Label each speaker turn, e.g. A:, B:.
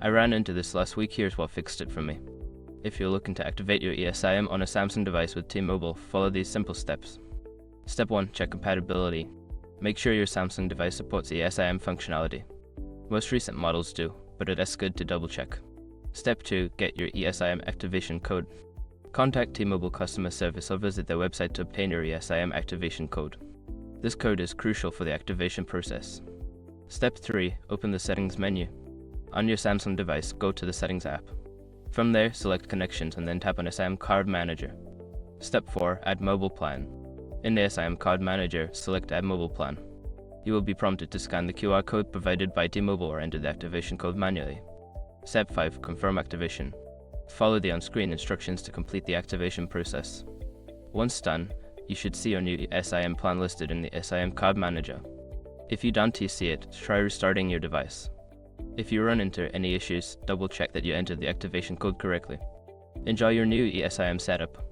A: I ran into this last week. Here's what fixed it for me. If you're looking to activate your ESIM on a Samsung device with T-Mobile, follow these simple steps. Step 1. Check compatibility. Make sure your Samsung device supports ESIM functionality. Most recent models do, but it is good to double check. Step 2. Get your ESIM activation code. Contact T-Mobile customer service or visit their website to obtain your ESIM activation code. This code is crucial for the activation process. Step 3. Open the settings menu. On your Samsung device, go to the settings app. From there, select connections and then tap on ESIM card manager. Step 4. Add mobile plan. In the ESIM card manager, select add mobile plan. You will be prompted to scan the QR code provided by T-Mobile or enter the activation code manually. Step 5. Confirm activation. Follow the on-screen instructions to complete the activation process. Once done, you should see your new ESIM plan listed in the ESIM card manager. If you don't see it, try restarting your device. If you run into any issues, double check that you entered the activation code correctly. Enjoy your new ESIM setup.